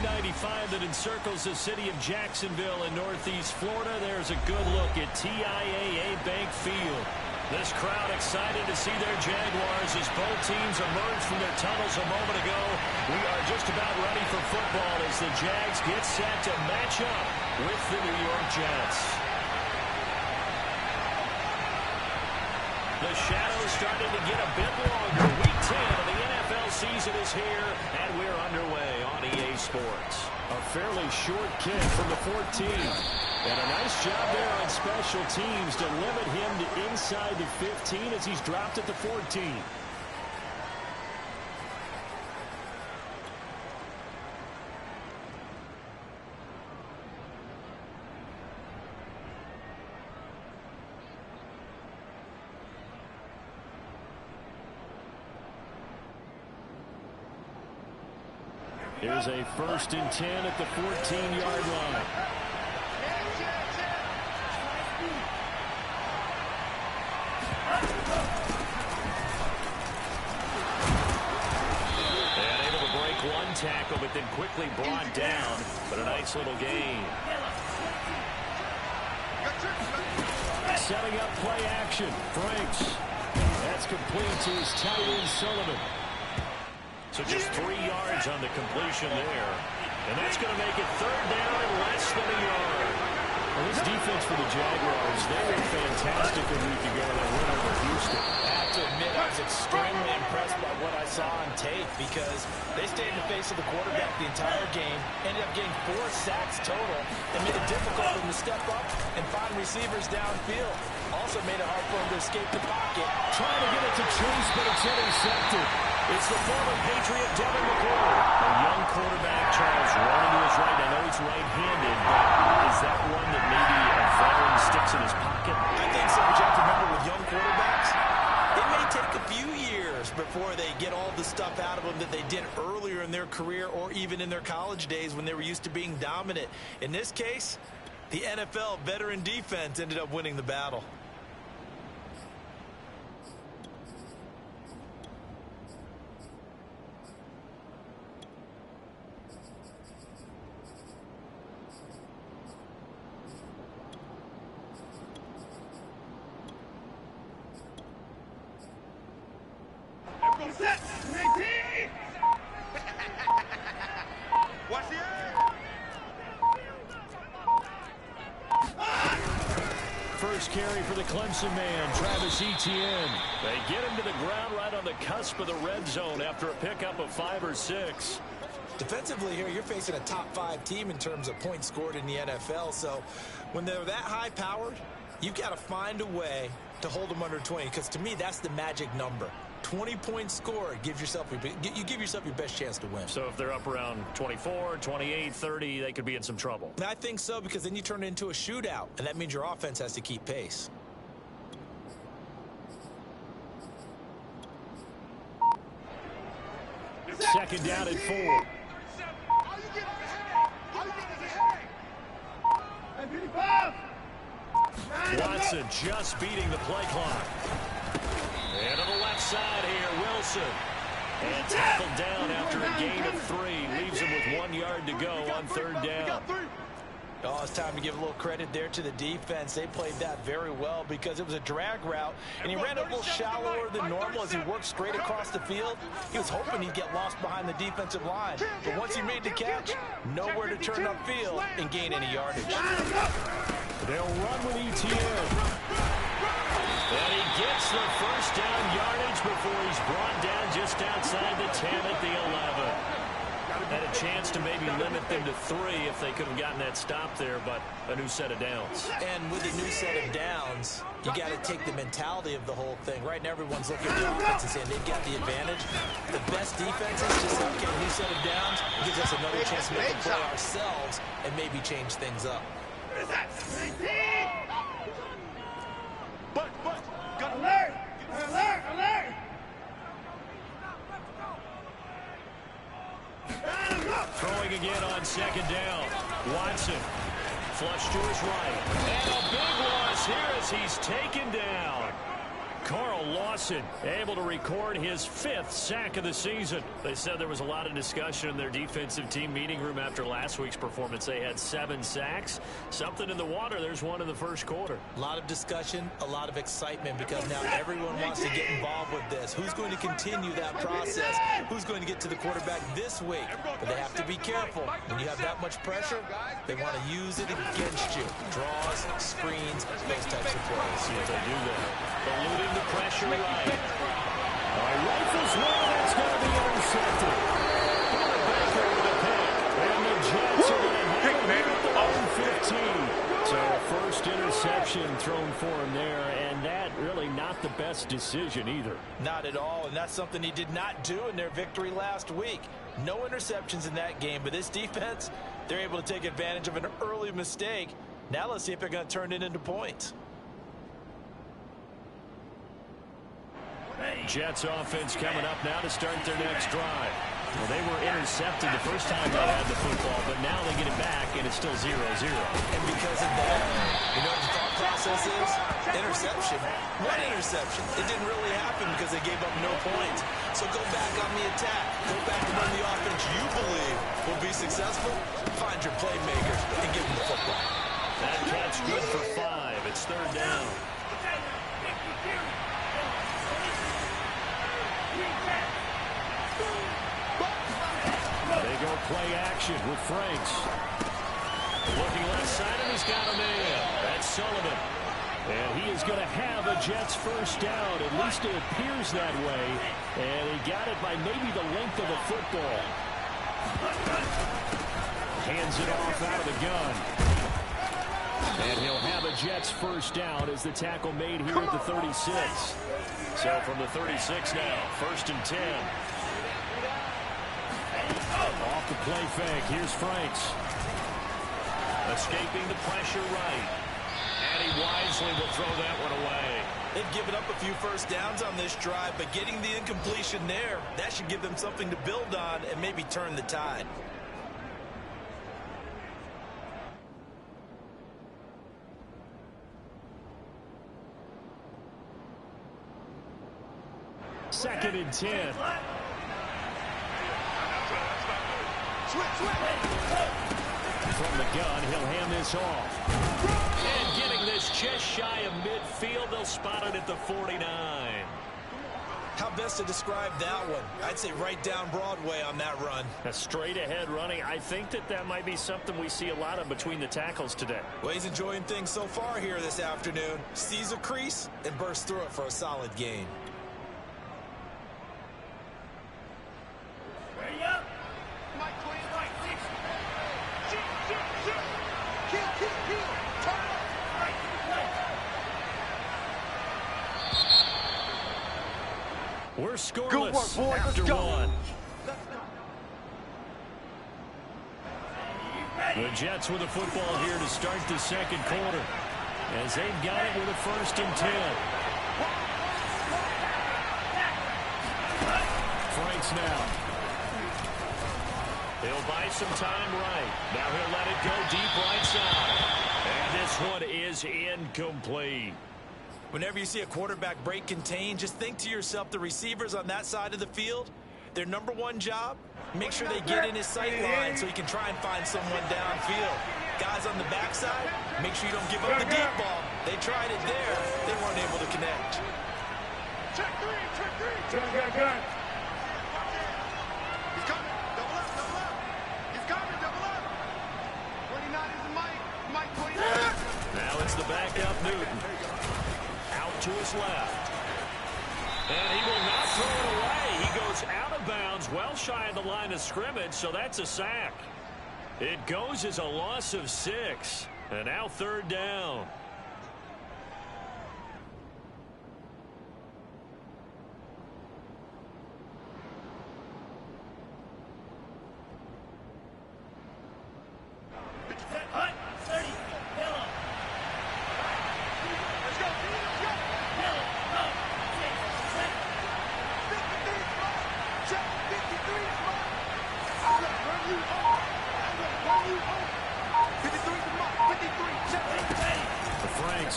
I-95 that encircles the city of Jacksonville in northeast Florida. There's a good look at TIAA Bank Field. This crowd excited to see their Jaguars as both teams emerged from their tunnels a moment ago. We are just about ready for football as the Jags get set to match up with the New York Jets. The shadows starting to get a bit longer. Week 10 of the NFL season is here, and we're underway on EA Sports. A fairly short kick from the 14. And a nice job there on special teams to limit him to inside the 15 as he's dropped at the 14. Here's a 1st and 10 at the 14-yard line. And able to break one tackle, but then quickly brought down. But a nice little gain. Setting up play action. Franks. That's complete to his tight end, Sullivan. So just 3 yards on the completion there. And that's going to make it 3rd down and less than a yard. Well, this defense for the Jaguars, they were fantastic a week ago in their win over Houston. I have to admit, I was extremely impressed by what I saw on tape because they stayed in the face of the quarterback the entire game, ended up getting 4 sacks total, and made it difficult for them to step up and find receivers downfield. Also made it hard for them to escape the pocket. Trying to get it to Chase, but it's intercepted. It's the former Patriot, Devin McCoy. A young quarterback, Charles, rolling to his right. I know he's right-handed, but is that one that maybe a veteran sticks in his pocket? I think so, but you have to remember with young quarterbacks, it may take a few years before they get all the stuff out of them that they did earlier in their career or even in their college days when they were used to being dominant. In this case, the NFL veteran defense ended up winning the battle. First carry for the Clemson man, Travis Etienne. They get him to the ground right on the cusp of the red zone after a pickup of 5 or 6. Defensively here, you're facing a top 5 team in terms of points scored in the NFL. So when they're that high-powered, you've got to find a way to hold them under 20, because to me, that's the magic number. 20 points scored, you give yourself your best chance to win. So if they're up around 24, 28, 30, they could be in some trouble. I think so, because then you turn it into a shootout, and that means your offense has to keep pace. Second down and 4. Watson just beating the play clock. And on the left side here, Wilson. And tackled down after a gain of 3. Leaves him with 1 yard to go on 3rd down. Oh, it's time to give a little credit there to the defense. They played that very well because it was a drag route, and he ran a little shallower than normal as he worked straight across the field. He was hoping he'd get lost behind the defensive line. But once he made the catch, nowhere to turn upfield and gain any yardage. They'll run with Etienne. And he gets the first down yardage before he's brought down just outside the 10 at the 11. Had a chance to maybe limit them to 3 if they could have gotten that stop there, but a new set of downs. And with a new set of downs, you got to take the mentality of the whole thing. Right now, everyone's looking at the offense and saying they've got the advantage. The best defenses just say, okay, new set of downs gives us another chance to make a play ourselves and maybe change things up. Alert! Alert! Alert! Throwing again on 2nd down. Watson flush to his right. And a big loss here as he's taken down. Carl Lawson able to record his 5th sack of the season. They said there was a lot of discussion in their defensive team meeting room after last week's performance. They had 7 sacks. Something in the water. There's one in the first quarter. A lot of discussion, a lot of excitement because now everyone wants to get involved with this. Who's going to continue that process? Who's going to get to the quarterback this week? But they have to be careful. When you have that much pressure, they want to use it against you. Draws, screens, those types of plays. See if they do that. Eluding the pressure right. Rifles one, that's going to be intercepted. Baker with a pick. And the Jets are going to have it at their own 15. So first interception thrown for him there, and that really not the best decision either. Not at all, and that's something he did not do in their victory last week. No interceptions in that game, but this defense, they're able to take advantage of an early mistake. Now let's see if they're going to turn it into points. Jets offense coming up now to start their next drive. Well, they were intercepted the first time they had the football, but now they get it back, and it's still 0-0. And because of that, you know what the thought process is? Interception. One interception. It didn't really happen because they gave up no points. So go back on the attack. Go back and run the offense you believe will be successful. Find your playmakers and give them the football. That catch good for 5. It's 3rd down. They go play action with Franks. Looking left side, and he's got a man. That's Sullivan. And he is going to have a Jets first down. At least it appears that way. And he got it by maybe the length of the football. Hands it off out of the gun. And he'll have a Jets first down as the tackle made here at the 36. So from the 36 now, 1st and 10. Off the play fake. Here's Franks. Escaping the pressure right. And he wisely will throw that one away. They've given up a few first downs on this drive, but getting the incompletion there, that should give them something to build on and maybe turn the tide. Second and 10. From the gun, he'll hand this off. And getting this just shy of midfield, they'll spot it at the 49. How best to describe that one? I'd say right down Broadway on that run. A straight ahead running. I think that might be something we see a lot of between the tackles today. Well, he's enjoying things so far here this afternoon. Sees a crease and bursts through it for a solid gain. We're scoreless after one. The Jets with the football here to start the second quarter, as they've got it with a 1st and 10. Franks now. He'll buy some time right. Now he'll let it go deep right side. And this one is incomplete. Whenever you see a quarterback break contain, just think to yourself, the receivers on that side of the field, their number one job, make sure they get in his sight line so he can try and find someone downfield. Guys on the backside, make sure you don't give up the deep ball. They tried it there. They weren't able to connect. Check 3, check 3. Good. He's coming. Double up. He's coming, double up. 29 is the Mike 29. Now it's the backup Newton. Out to his left. And he will not throw it away. He goes out of bounds, well shy of the line of scrimmage, so that's a sack. It goes as a loss of 6. And now 3rd down.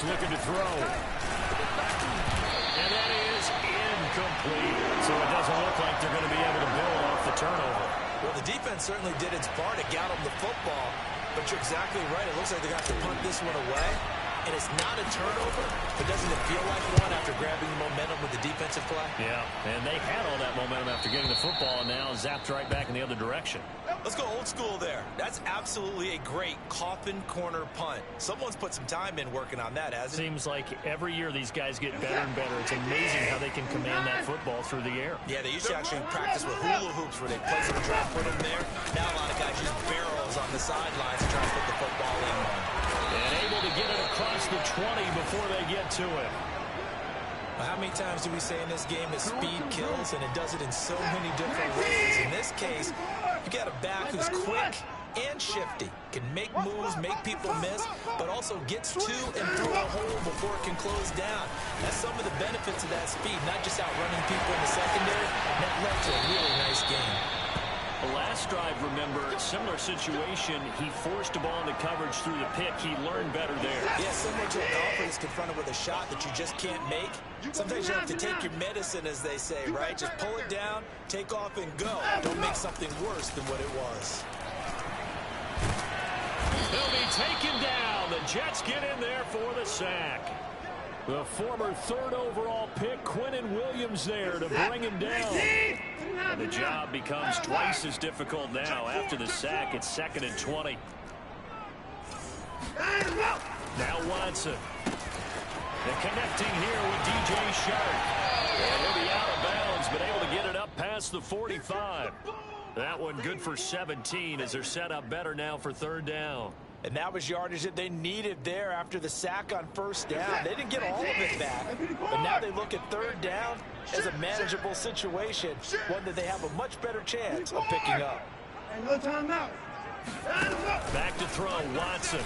Looking to throw. And that is incomplete. So it doesn't look like they're going to be able to build off the turnover. Well, the defense certainly did its part to get them the football. But you're exactly right. It looks like they got to punt this one away. And it's not a turnover, but doesn't it feel like one after grabbing the momentum with the defensive play? Yeah, and they had all that momentum after getting the football and now zapped right back in the other direction. Let's go old school there. That's absolutely a great coffin corner punt. Someone's put some time in working on that, hasn't it? Seems like every year these guys get better and better. It's amazing how they can command that football through the air. Yeah, they used to actually practice with hula hoops where they place it and try to put them there. Now a lot of guys use barrels on the sidelines to try to put the football in. And able to get it across the 20 before they get to it. How many times do we say in this game that speed kills, and it does it in so many different ways? In this case, you got a back who's quick and shifty, can make moves, make people miss, but also gets to and through a hole before it can close down. That's some of the benefits of that speed, not just outrunning people in the secondary. And that led to a really nice game. The last drive, remember, similar situation. He forced a ball into coverage through the pick. He learned better there. Yeah, similar to a golfer that's confronted with a shot that you just can't make. Sometimes you have to take your medicine, as they say, right? Just pull it down, take off, and go. Don't make something worse than what it was. He'll be taken down. The Jets get in there for the sack. The former third overall pick, Quinnen Williams, there to bring him down. And the job becomes twice as difficult now. After the sack, it's 2nd and 20. Now Watson. And connecting here with DJ Shark. And he'll be out of bounds, but able to get it up past the 45. That one good for 17 as they're set up better now for 3rd down. And that was yardage that they needed there after the sack on 1st down. They didn't get all of it back, but now they look at 3rd down as a manageable situation, one that they have a much better chance of picking up. Back to throw, Watson.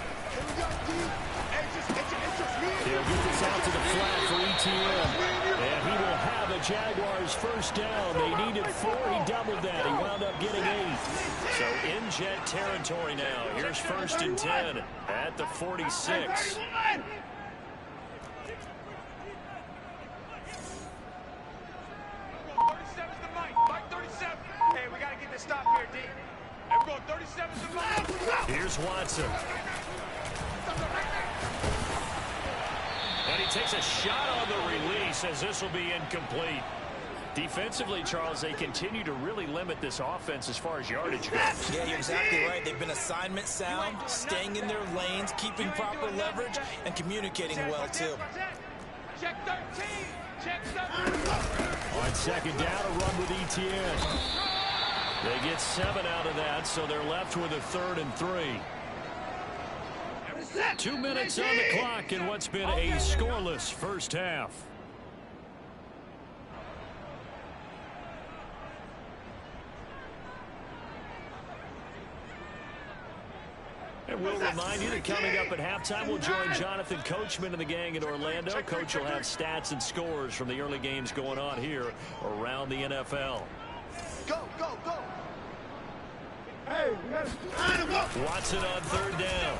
He'll get this out to the flat for ETN. And he will have a Jaguars 1st down. They needed 4. He doubled that. He wound up getting 8. So in Jet territory now. Here's 1st and 10 at the 46. Hey, we got to get this stop here, D. Everyone, 37's the Mike. Here's Watson. And he takes a shot on the release as this will be incomplete. Defensively, Charles, they continue to really limit this offense as far as yardage goes. Yeah, you're exactly right. They've been assignment sound, staying in their lanes, keeping proper leverage, and communicating well, too. Check 13. Check 13. On 2nd down, a run with ETN. They get 7 out of that, so they're left with a 3rd and 3. 2 minutes on the clock in what's been a scoreless 1st half. And we'll remind you that coming up at halftime, we'll join Jonathan Coachman and the gang in Orlando. Coach will have stats and scores from the early games going on here around the NFL. Go, go, go. Watson on 3rd down.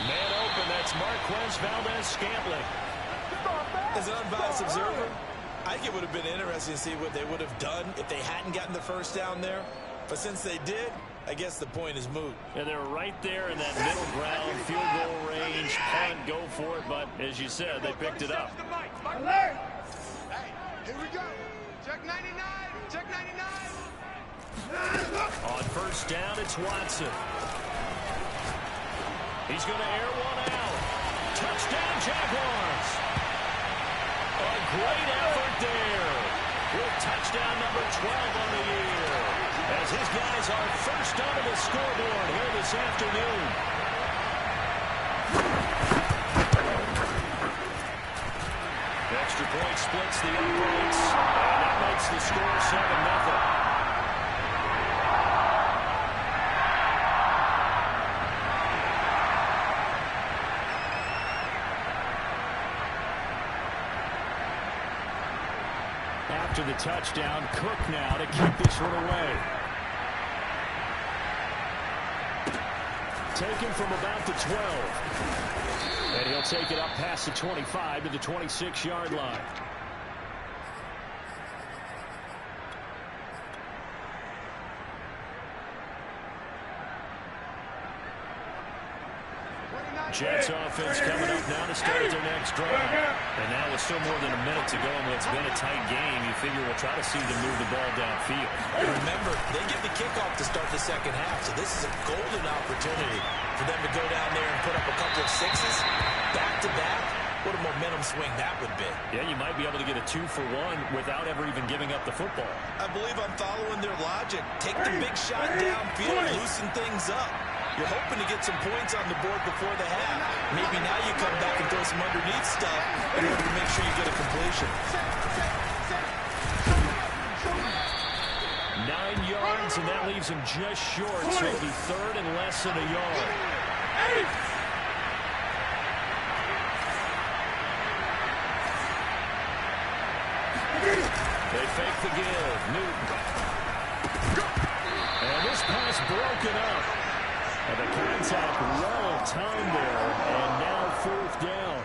Man open, that's Marquez Valdez-Scantling. As an unbiased observer, I think it would have been interesting to see what they would have done if they hadn't gotten the 1st down there. But since they did, I guess the point is moot. And they're right there in that middle ground, field goal range, punt, go for it. But as you said, they picked it up. Alert! Hey, here we go. Check 99. Check 99. On 1st down, it's Watson. He's going to air one out. Touchdown, Jaguars. A great effort there with touchdown number 12 on the year. As his guys are first onto the scoreboard here this afternoon. The extra point splits the uprights, and that makes the score 7-0. After the touchdown, Cook now to keep this one away. Taken from about the 12. And He'll take it up past the 25 to the 26-yard line. Jets offense coming up now to start their next drive. And now with still more than a minute to go in what's been a tight game, you figure we'll try to see them move the ball downfield. Remember, they get the kickoff to start the second half, so this is a golden opportunity for them to go down there and put up a couple of sixes back-to-back. What a momentum swing that would be. Yeah, you might be able to get a 2-for-1 without ever even giving up the football. I believe I'm following their logic. Take the big shot downfield, loosen things up. You're hoping to get some points on the board before the half. Maybe now you come back and throw some underneath stuff in order to make sure you get a completion. 9 yards, and that leaves him just short, so it'll be third and less than a yard. They fake the give. Newton. And this pass broken up. And the contact well timed there, and now fourth down.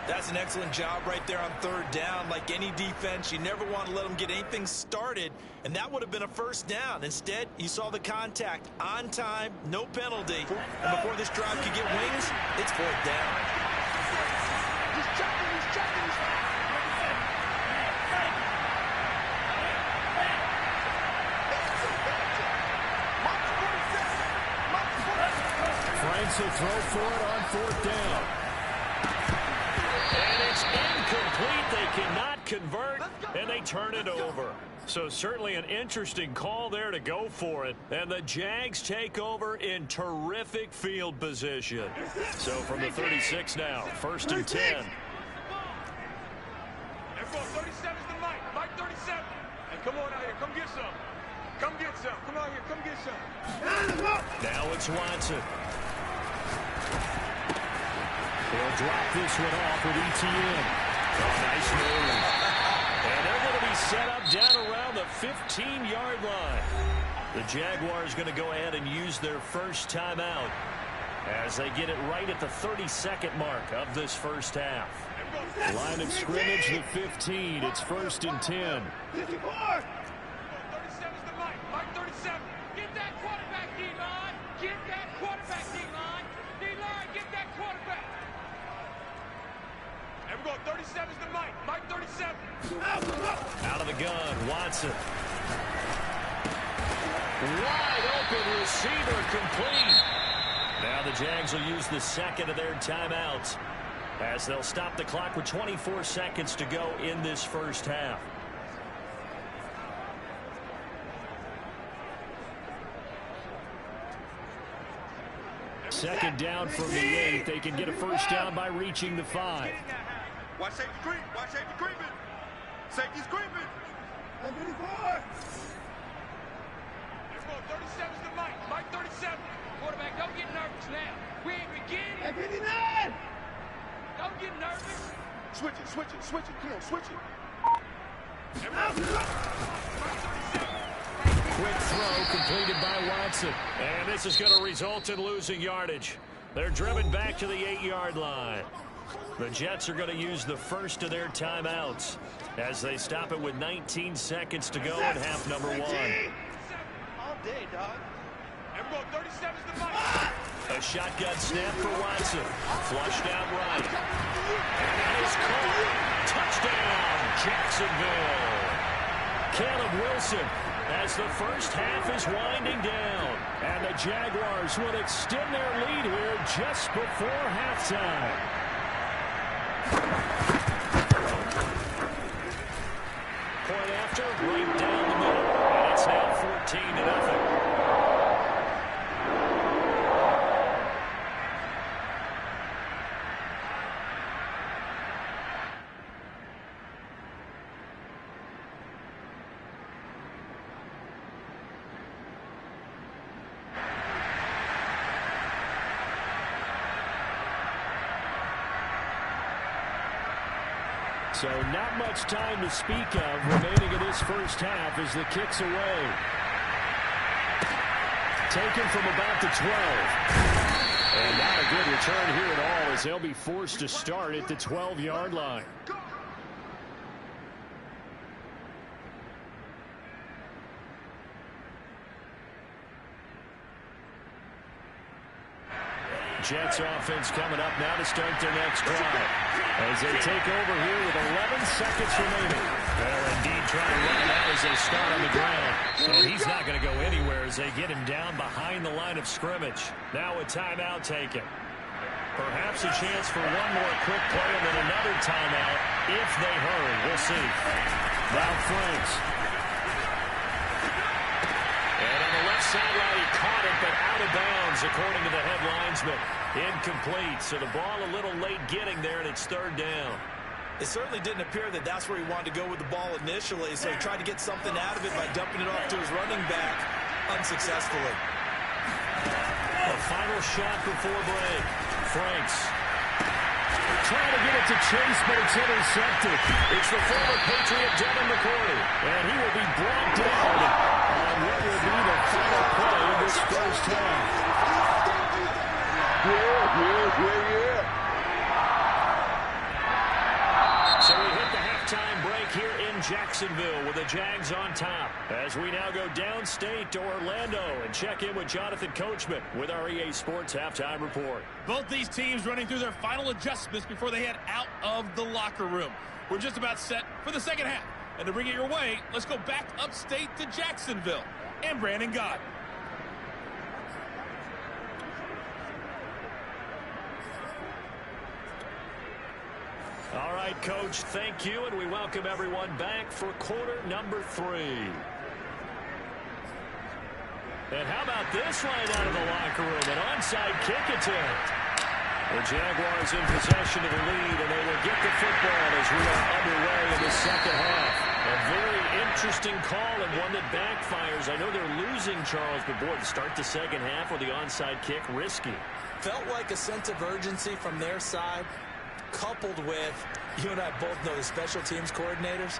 That's an excellent job right there on third down. Like any defense, you never want to let them get anything started, and that would have been a first down. Instead, you saw the contact on time, no penalty. And before this drive could get wings, it's fourth down. He's checking. Franks will throw for it on fourth down. And it's incomplete. They cannot convert, and they turn it over. So certainly an interesting call there to go for it. And the Jags take over in terrific field position. So from the 36 now, first and 10. Everyone, 37's the Mike. Mike 37. Hey, come on out here. Come get some. Come get some. Come out here. Come get some. Now it's Watson. He'll drop this one off with ETN. Oh, nice move. And they're going to be set up down around the 15-yard line. The Jaguars going to go ahead and use their first timeout as they get it right at the 32nd mark of this first half. Line of scrimmage, the 15. It's first and 10. 37's the Mike. Mike 37. Get that quarterback, D-line. Get that quarterback, D-line. D-line, get that quarterback. And we're going 37's the Mike. Mike 37. Out of the gun, Watson. Wide open receiver, complete. Now the Jags will use the second of their timeouts as they'll stop the clock with 24 seconds to go in this first half. Second down from the 8. They can get a first down by reaching the 5. Watch safety creep. Watch safety creeping. Safety's creeping. 37's the Mike. Mike 37. Quarterback, don't get nervous now. We ain't beginning. 59. Don't get nervous. Switch it. Come on, switch it. Quick throw completed by Watson. And this is going to result in losing yardage. They're driven back to the 8-yard line. The Jets are going to use the first of their timeouts as they stop it with 19 seconds to go in half number 1. All day, dog. And we're going 37's the Mike. A shotgun snap for Watson. Flushed out right. And that is caught. Touchdown, Jacksonville. Caleb Wilson as the first half is winding down. And the Jaguars will extend their lead here just before halftime. Point after, right down the middle. And it's now 14-0. So not much time to speak of remaining in this first half as the kick's away. Taken from about the 12. And not a good return here at all as they'll be forced to start at the 12-yard line. Jets offense coming up now to start their next drive as they take over here with 11 seconds remaining. They're indeed trying to run it out as they start on the ground. And he's not going to go anywhere as they get him down behind the line of scrimmage. Now a timeout taken. Perhaps a chance for one more quick play and then another timeout if they hurry. We'll see. Now Franks. And on the left sideline, he caught it, but out of bounds, according to the head linesman. Incomplete, so the ball a little late getting there, and it's third down. It certainly didn't appear that that's where he wanted to go with the ball initially, so he tried to get something out of it by dumping it off to his running back unsuccessfully. A final shot before break. Franks trying to get it to Chase, but it's intercepted. It's the former Patriot Devin McCourty, and he will be brought down on what will be the final play of this first half. So we hit the halftime break here in Jacksonville with the Jags on top. As we now go downstate to Orlando and check in with Jonathan Coachman with our EA Sports Halftime Report. Both these teams running through their final adjustments before they head out of the locker room. We're just about set for the second half. And to bring it your way, let's go back upstate to Jacksonville and Brandon Gott. All right, Coach, thank you, and we welcome everyone back for quarter number 3. And how about this right out of the locker room, an onside kick attempt. The Jaguars in possession of the lead, and they will get the football as we are underway in the second half. A very interesting call and one that backfires. I know they're losing, Charles, but boy, to start the second half with the onside kick, risky. Felt like a sense of urgency from their side, coupled with, you and I both know the special teams coordinators,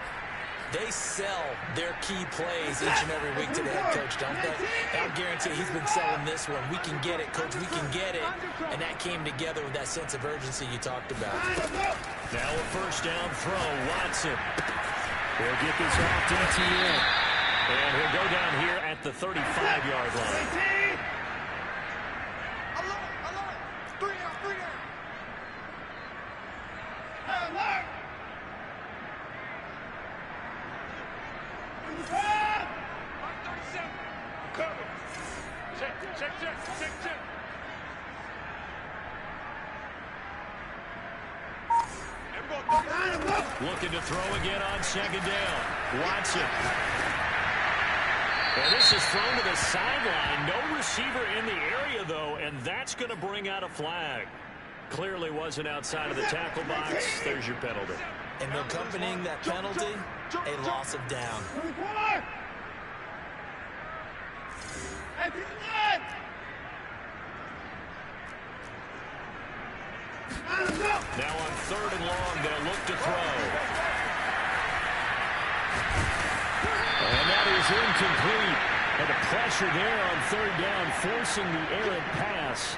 they sell their key plays each and every week to the head coach, don't they? I'll guarantee he's been selling this one. We can get it, coach, we can get it. And that came together with that sense of urgency you talked about. Now a first down throw, Watson. He'll get this off to ETN. And he'll go down here at the 35-yard line. Looking to throw again on second down. Watson. And this is thrown to the sideline. No receiver in the area, though, and that's going to bring out a flag. Clearly wasn't outside of the tackle box. There's your penalty. And accompanying that penalty, a loss of down. Now on third and long, they'll look to throw. And that is incomplete. And the pressure there on third down, forcing the errant pass.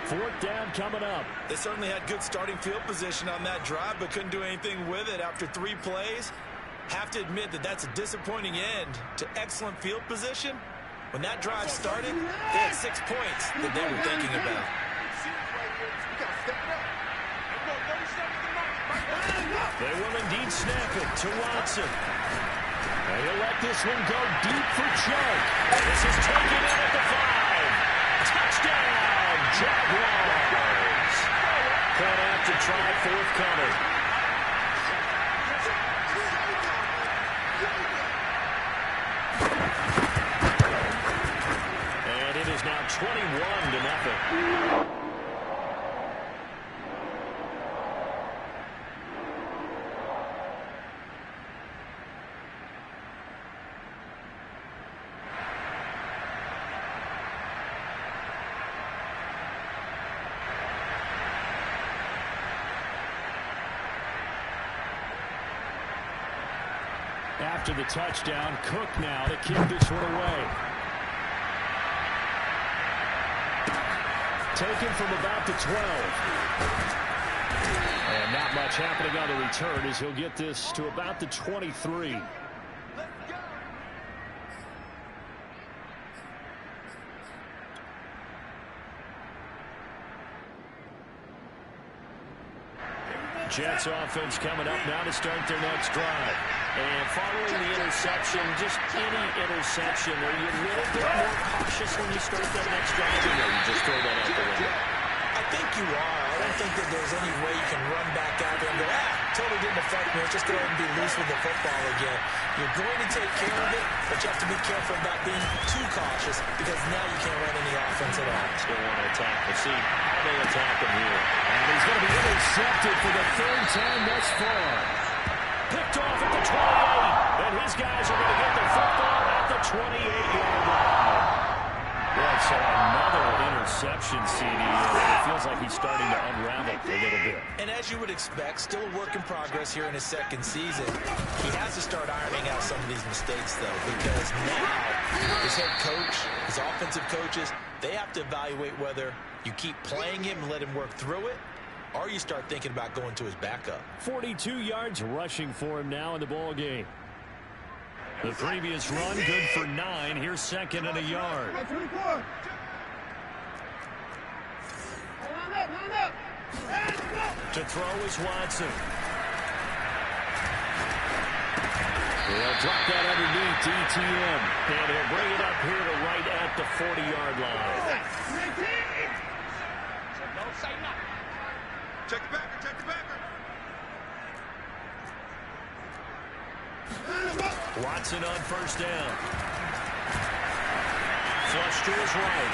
Fourth down coming up. They certainly had good starting field position on that drive, but couldn't do anything with it after 3 plays. Have to admit that that's a disappointing end to excellent field position. When that drive started, they had 6 points that they were thinking about. They will indeed snap it to Watson. And he'll let this one go deep for Chuck. This is taken in at the 5. Touchdown, Jaguars. Point out to try forthcoming. And it is now 21-0. After the touchdown, Cook now to kick this one away. taken from about the 12. And not much happening on the return as he'll get this to about the 23. Jets offense coming up now to start their next drive. And following the interception, just any interception, are you a little bit more cautious when you start that next drive, or you just throw that out the window? I think you are. I don't think that there's any way you can run back out there and go, totally didn't affect me. Let's just go ahead and be loose with the football again. You're going to take care of it, but you have to be careful about being too cautious because now you can't run any offense at all. Still want to attack. We'll see how they attack him here. And he's going to be intercepted for the third time thus far. Picked off at the 28, and his guys are going to get the football at the 28-yard line. Yeah, so another interception, CD. It feels like he's starting to unravel a little bit. And as you would expect, still a work in progress here in his second season. He has to start ironing out some of these mistakes, though, because now his head coach, his offensive coaches, they have to evaluate whether you keep playing him and let him work through it, or you start thinking about going to his backup. 42 yards rushing for him now in the ball game. The previous run, good for 9. Here's second and a yard. To throw is Watson. He'll drop that underneath DTM. And he'll bring it up here to right at the 40-yard line. Don't say nothing. Check the backer, check the backer. Watson on first down. Flush to his right.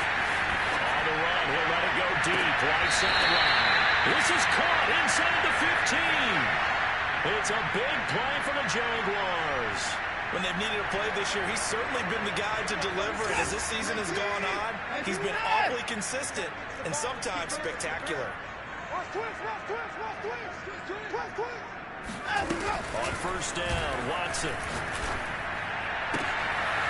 On the run, he'll let it go deep. Right sideline. This is caught inside the 15. It's a big play for the Jaguars. When they've needed a play this year, he's certainly been the guy to deliver it. As this season has gone on, he's been awfully consistent and sometimes spectacular. On first down, Watson.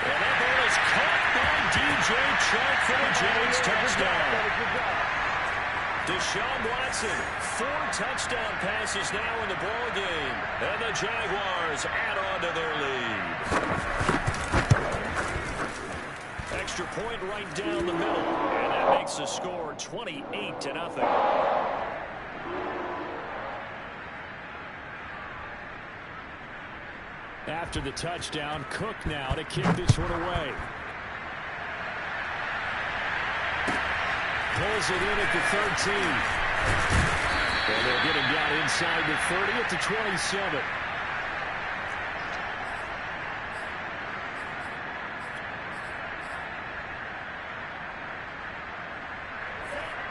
And that ball is caught by DJ Chark for the Jags touchdown. Deshaun Watson, 4 touchdown passes now in the ball game. And the Jaguars add on to their lead. Extra point right down the middle. And that makes the score 28-0. After the touchdown, Cook now to kick this one away. Pulls it in at the 13. And they'll get him down inside the 30 at the 27.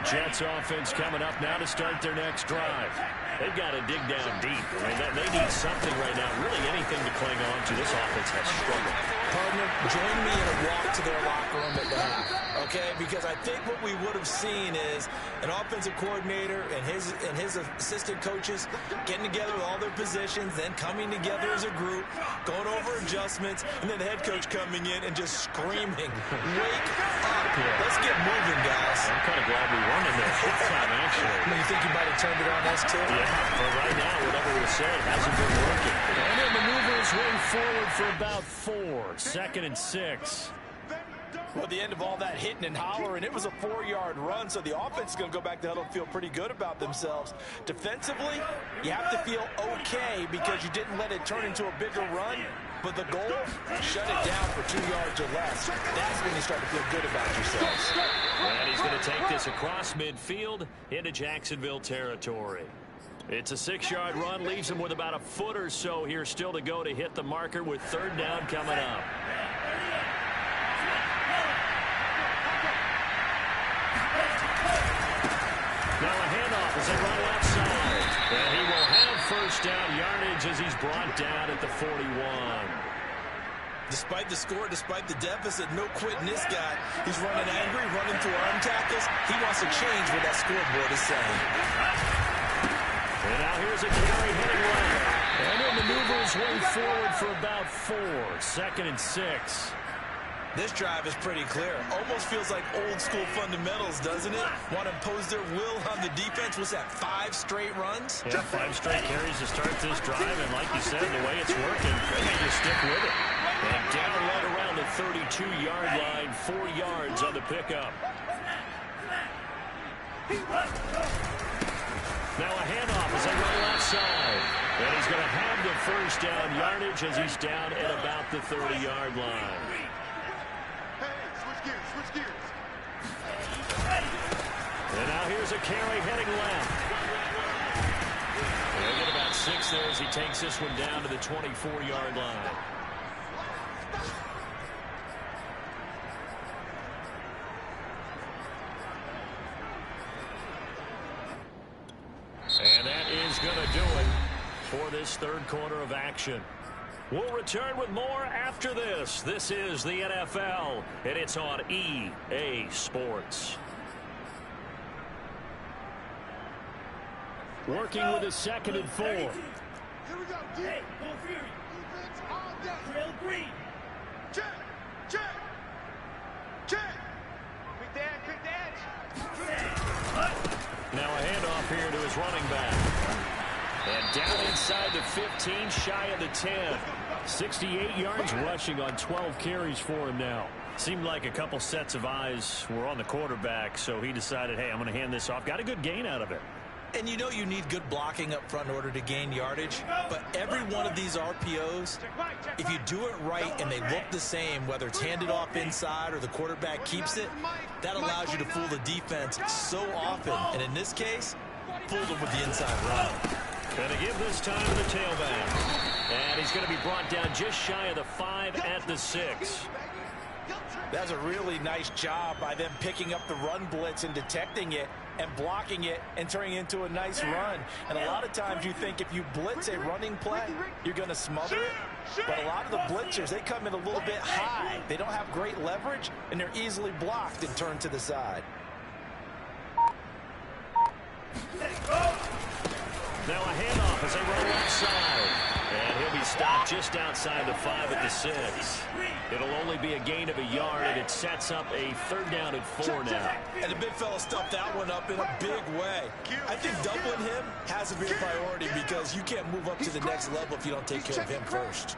Jets offense coming up now to start their next drive. They've got to dig down deep. I mean, they need something right now, really anything to cling on to. This offense has struggled. Partner, join me in a walk to their locker room at the half, okay? Because I think what we would have seen is an offensive coordinator and his assistant coaches getting together with all their positions, then coming together as a group, going over adjustments, and then the head coach coming in and just screaming, wake up. Let's get moving, guys. I'm kind of glad we won in there this time, actually. You think you might have turned it on us, too? Yeah, but right now, whatever was said hasn't been working. And he'll maneuver his way forward for about 4. Second and 6. Well, at the end of all that hitting and hollering, it was a 4-yard run, so the offense is going to go back to huddle and feel pretty good about themselves. Defensively, you have to feel okay because you didn't let it turn into a bigger run, but the goal, shut it down for 2 yards or less. That's when you start to feel good about yourselves. And he's going to take this across midfield into Jacksonville territory. It's a 6-yard run, leaves him with about a foot or so here still to go to hit the marker with third down coming up. Now a handoff as they run left side. And he will have first down yardage as he's brought down at the 41. Despite the score, despite the deficit, no quitting this guy. He's running angry, running through arm tackles. He wants to change what that scoreboard is saying. And now here's a carry heading right. And he'll maneuver his way forward for about 4. Second and 6. This drive is pretty clear. Almost feels like old school fundamentals, doesn't it? Want to impose their will on the defense. What's that, 5 straight runs? Yeah, 5 straight carries to start this drive, and like you said, the way it's working, they may just stick with it. And down right around the 32-yard line, 4 yards on the pickup. Now a handoff as they run left side. And he's going to have the first down yardage as he's down at about the 30-yard line. Switch gears. And now here's a carry heading left. They'll get about 6 there as he takes this one down to the 24-yard line. And that is going to do it for this third quarter of action. We'll return with more after this. This is the NFL, and it's on EA Sports. Working with a 2nd and 4. Here we go. Hey, go Fury. Defense all day. Trail green. Check. Quick dance. Now a handoff here to his running back. And down inside the 15, shy of the 10. 68 yards rushing on 12 carries for him now. Seemed like a couple sets of eyes were on the quarterback, so he decided, hey, I'm going to hand this off. Got a good gain out of it. And you know you need good blocking up front in order to gain yardage. But every one of these RPOs, if you do it right and they look the same, whether it's handed off inside or the quarterback keeps it, that allows you to fool the defense so often. And in this case, fooled them with the inside run. Going to give this time to the tailback. And he's going to be brought down just shy of the 5 at the 6. That's a really nice job by them picking up the run blitz and detecting it and blocking it and turning it into a nice run. And a lot of times you think if you blitz a running play, you're going to smother it. But a lot of the blitzers, they come in a little bit high. They don't have great leverage, and they're easily blocked and turned to the side. Now a handoff as they run left side. And he'll be stopped just outside the 5 at the 6. It'll only be a gain of a yard, and it sets up a 3rd down and 4 now. And the big fella stuffed that one up in a big way. I think doubling him has to be a priority because you can't move up to the next level if you don't take care of him first.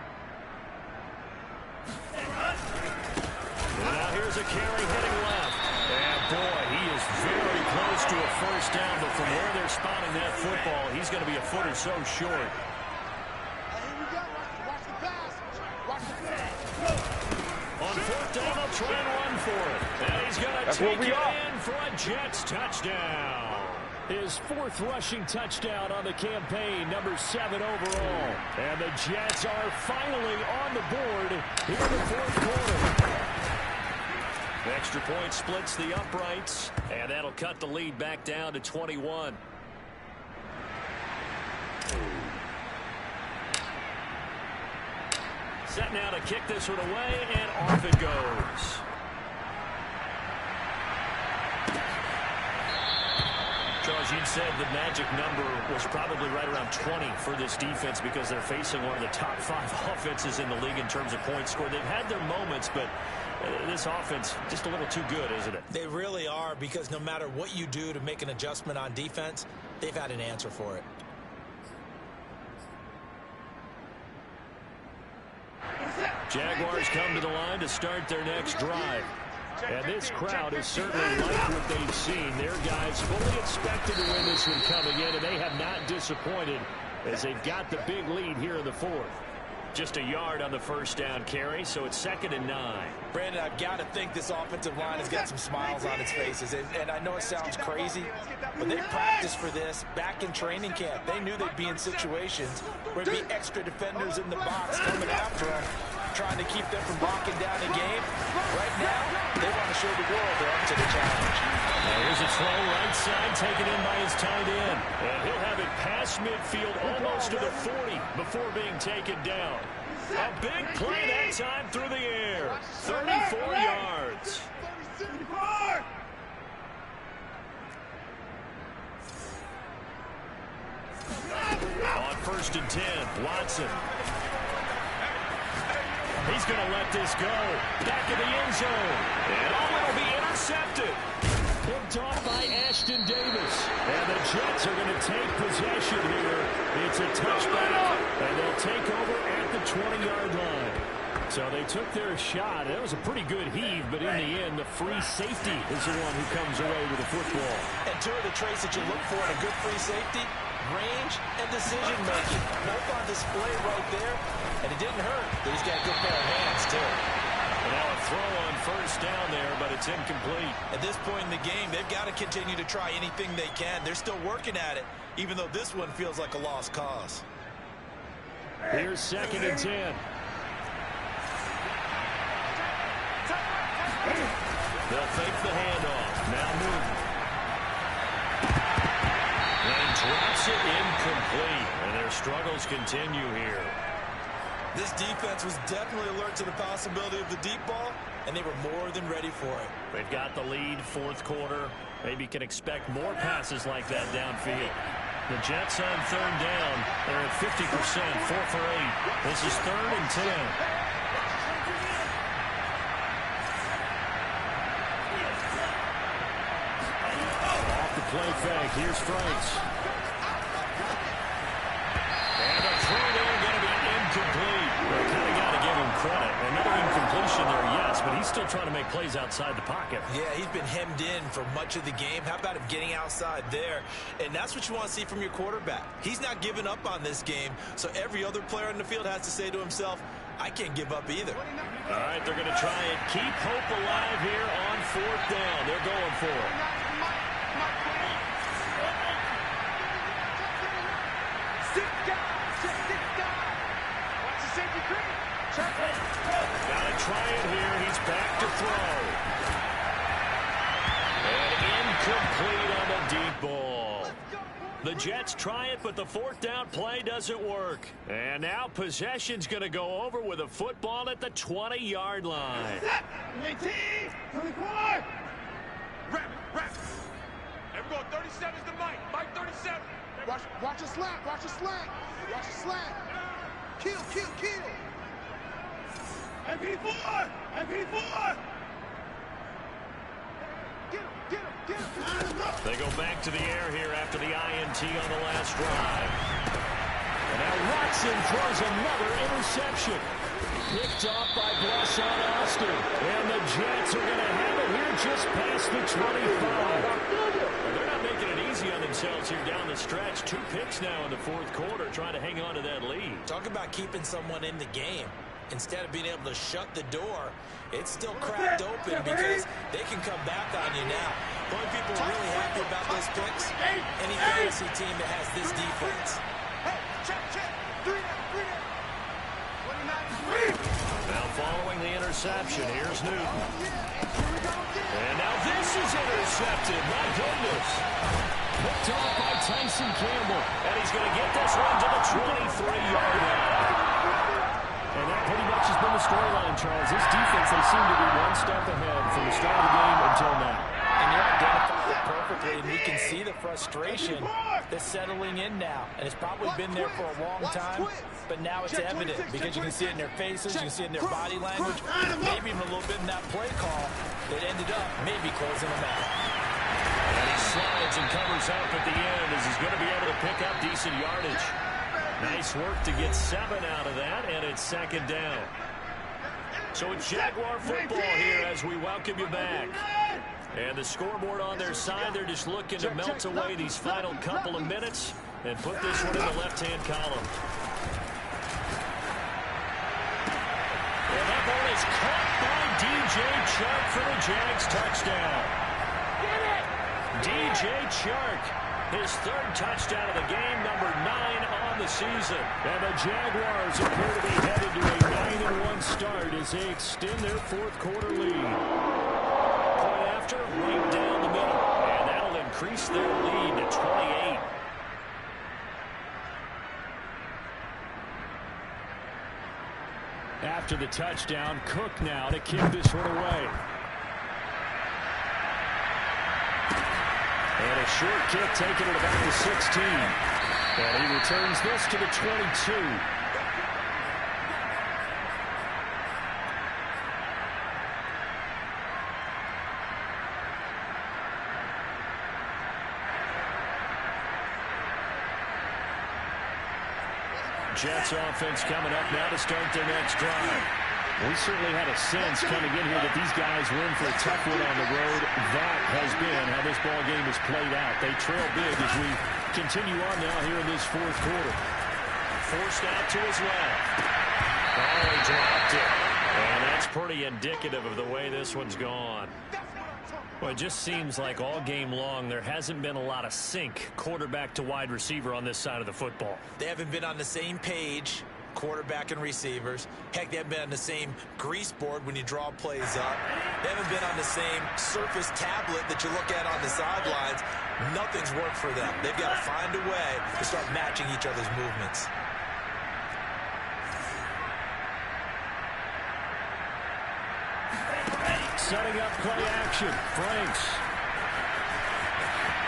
And now here's a carry heading left. And boy, he is very close to a first down, but from where they're spotting that football, he's going to be a foot or so short. On 4th down, they'll try and run for it. And he's going to take it in for a Jets touchdown. His 4th rushing touchdown on the campaign, number 7 overall. And the Jets are finally on the board here in the 4th quarter. The extra point splits the uprights, and that'll cut the lead back down to 21. Set now to kick this one away, and off it goes. Charles, you'd said the magic number was probably right around 20 for this defense because they're facing one of the top 5 offenses in the league in terms of points scored. They've had their moments, but this offense just a little too good, isn't it? They really are, because no matter what you do to make an adjustment on defense, they've had an answer for it. Jaguars come to the line to start their next drive. And this crowd has certainly liked what they've seen. Their guys fully expected to win this one coming in, and they have not disappointed as they've got the big lead here in the 4th. Just a yard on the first down carry, so it's 2nd and 9. Brandon, I've got to think this offensive line has got some smiles on its faces. And I know it sounds crazy, but they practiced for this back in training camp. They knew they'd be in situations where there'd be extra defenders in the box coming after them, trying to keep them from locking down the game. Right now, they want to show the world they're up to the challenge. Here's a throw right side, taken in by his tight end. And he'll have it past midfield, almost to the 40, before being taken down. A big play that time through the air. 34 yards. On 1st and 10, Watson. He's going to let this go. Back in the end zone. And it'll be intercepted. Picked off by Ashton Davis. And the Jets are going to take possession here. It's a touchback, and they'll take over at the 20-yard line. So they took their shot. It was a pretty good heave, but in the end, the free safety is the one who comes away with the football. And two of the traits that you look for in a good free safety, range and decision-making. Both on display right there, and it didn't hurt that he's got a good pair of hands, too. And now a throw on first down there, but it's incomplete. At this point in the game, they've got to continue to try anything they can. They're still working at it, even though this one feels like a lost cause. Here's 2nd and 10. They'll fake the handoff. Now Newton. And drops it incomplete. And their struggles continue here. This defense was definitely alert to the possibility of the deep ball, and they were more than ready for it. They've got the lead, 4th quarter. Maybe can expect more passes like that downfield. The Jets on 3rd down. They're at 50%, 4 for 8. This is 3rd and 10. Play fake. Here's Franks. And the throw there going to be incomplete. Well, kind of got to give him credit. Another incompletion there, yes, but he's still trying to make plays outside the pocket. Yeah, he's been hemmed in for much of the game. How about him getting outside there? And that's what you want to see from your quarterback. He's not giving up on this game, so every other player in the field has to say to himself, I can't give up either. All right, they're going to try and keep hope alive here on 4th down. They're going for it. Gotta try it here. He's back to throw. And incomplete on the deep ball. The Jets try it, but the 4th down play doesn't work. And now possession's going to go over with a football at the 20-yard line. 18, 24. Wrap. And we're going 37's the Mike. Mike 37. Watch a slant. Watch a slant. Kill. MP4. Get him. They go back to the air here after the INT on the last drive. And now Watson throws another interception. Picked off by Blesson Austin. And the Jets are going to have it here just past the 25. They're not making it easy on themselves here down the stretch. 2 picks now in the 4th quarter, trying to hang on to that lead. Talk about keeping someone in the game. Instead of being able to shut the door, it's still cracked open because they can come back on you now. The only people who are really happy about those picks, any fantasy team that has this defense. Check. 3 down. 29. Now following the interception, here's Newton. And now this is intercepted. My goodness. Picked off by Tyson Campbell. And he's going to get this one to the 23-yard line. And that pretty much has been the storyline, Charles. This defense, they seem to be one step ahead from the start of the game until now. And you identified it perfectly, and you can see the frustration that's settling in now. And it's probably been there for a long time, but now it's evident because you can see it in their faces, you can see it in their body language, maybe even a little bit in that play call that ended up maybe closing them out. And he slides and covers up at the end as he's going to be able to pick up decent yardage. Nice work to get 7 out of that, and it's 2nd down. So it's Jaguar football here as we welcome you back. And the scoreboard on their side, they're just looking to melt away these final couple of minutes and put this one in the left-hand column. And that ball is caught by DJ Chark for the Jags touchdown. DJ Chark, his 3rd touchdown of the game, number 9 on the season. And the Jaguars appear to be headed to a 9-1 start as they extend their 4th quarter lead. Point after, right down the middle. And that'll increase their lead to 28. After the touchdown, Cook now to kick this one away. And a short kick taken at about the 16. And he returns this to the 22. Jets offense coming up now to start their next drive. We certainly had a sense coming in here that these guys were in for a tough one on the road. That has been how this ball game has played out. They trail big as we continue on now here in this fourth quarter. Forced out to his left. Oh, he dropped it. And that's pretty indicative of the way this one's gone. Well, it just seems like all game long there hasn't been a lot of sync quarterback to wide receiver on this side of the football. They haven't been on the same page, quarterback and receivers. Heck, they haven't been on the same grease board when you draw plays up. They haven't been on the same surface tablet that you look at on the sidelines. Nothing's worked for them. They've got to find a way to start matching each other's movements. Setting up play action. Franks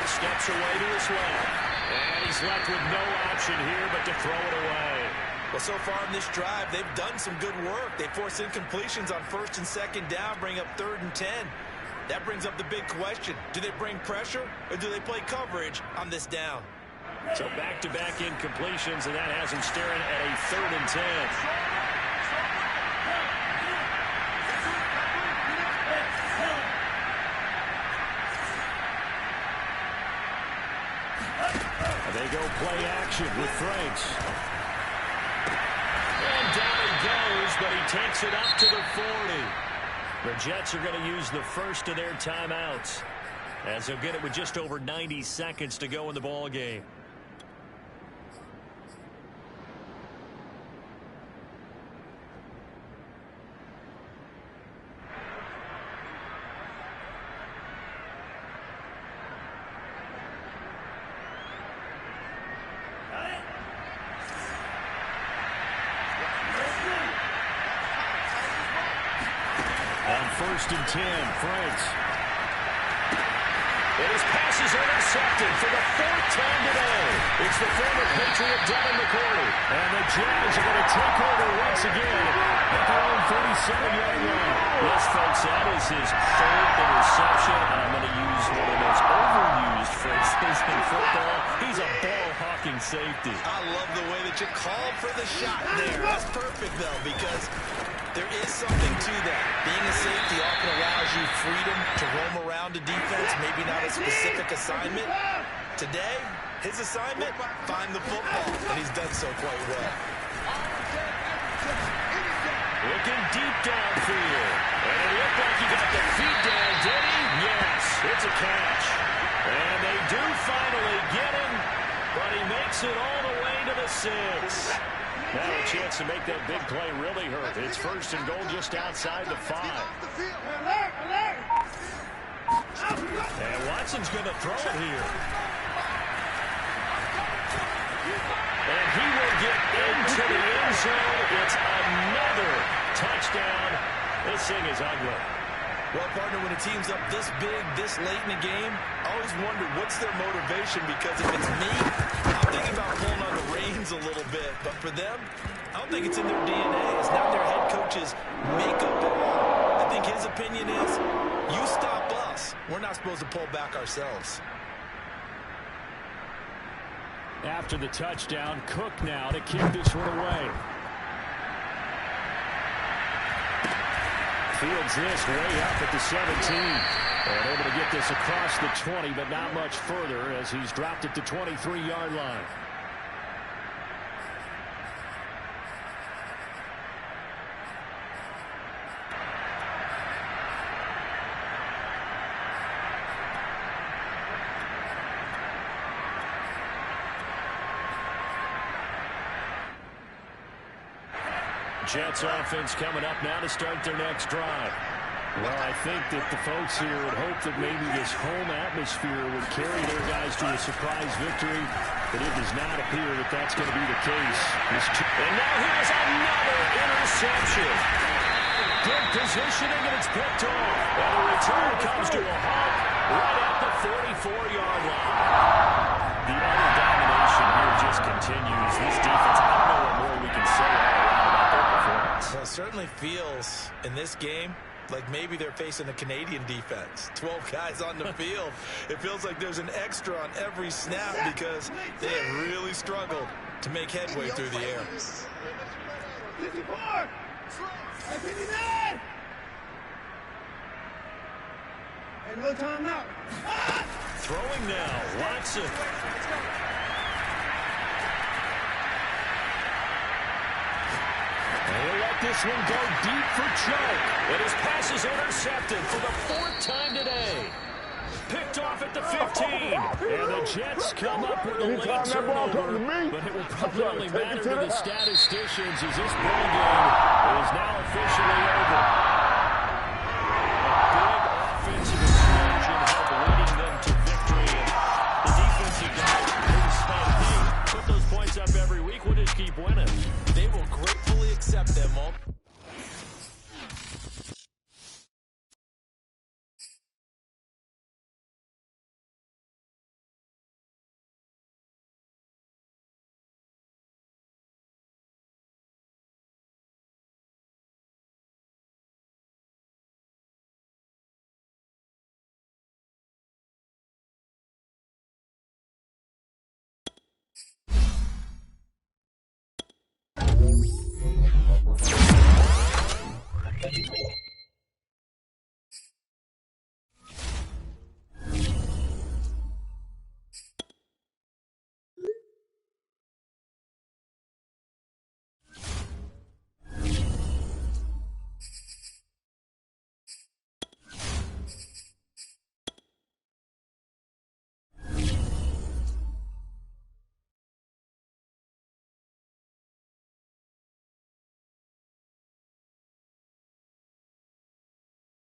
steps away to his left. And he's left with no option here but to throw it away. Well, so far in this drive, they've done some good work. They force incompletions on 1st and 2nd down, bring up 3rd and 10. That brings up the big question. Do they bring pressure or do they play coverage on this down? So back-to-back incompletions, and that has him staring at a 3rd and 10. They go play action with Franks. And down he goes, but he takes it up to the 40. The Jets are going to use the first of their timeouts, as they'll get it with just over 90 seconds to go in the ball game. On 1st and 10, Franks. And his pass is intercepted for the 4th time today. It's the former Patriot Devin McCourty. And the Jags are going to take over once again at their own 47-yard line. Yes, folks, that is his 3rd interception. And I'm going to use one of the most overused phrases in football. He's a ball-hawking safety. I love the way that you called for the shot there. That's perfect, though, because there is something to that. Being a safety often allows you freedom to roam around a defense, maybe not a specific assignment. Today, his assignment, find the football, and he's done so quite well. Looking deep downfield. And it looked like he got the feet down, did he? Yes, it's a catch. And they do finally get him, but he makes it all the way to the 6. Now a chance to make that big play really hurt. It's 1st and goal just outside the 5. And Watson's going to throw it here. And he will get into the end zone. It's another touchdown. This thing is ugly. Well, partner, when a team's up this big, this late in the game, I always wonder what's their motivation, because if it's me, I'm thinking about pulling on the reins a little bit. But for them, I don't think it's in their DNA. It's not their head coach's makeup at all. I think his opinion is, you stop us, we're not supposed to pull back ourselves. After the touchdown, Cook now to kick this one away. Fields this way up at the 17. And able to get this across the 20, but not much further as he's dropped it to 23-yard line. Jets offense coming up now to start their next drive. Well, I think that the folks here would hope that maybe this home atmosphere would carry their guys to a surprise victory, but it does not appear that that's going to be the case. And now here's another interception. Good positioning, and it's picked off. And the return comes to a halt right at the 44-yard line. The utter domination here just continues. This defense, I don't know what more we can say all around about their performance. Well, it certainly feels in this game Like maybe they're facing a Canadian defense. 12 guys on the field. It feels like there's an extra on every snap because they have really struggled to make headway through the air. 54! 59! And no time out. Throwing now, Watson. They let this one go deep for choke. And his pass is intercepted for the 4th time today. Picked off at the 15. And the Jets come up with a late turnover. But it will probably only matter to the statisticians as this ball game is now officially over. A big offensive explosion helped leading them to victory. And the defensive guys said, hey, put those points up every week. We'll just keep winning. They will gratefully accept them all.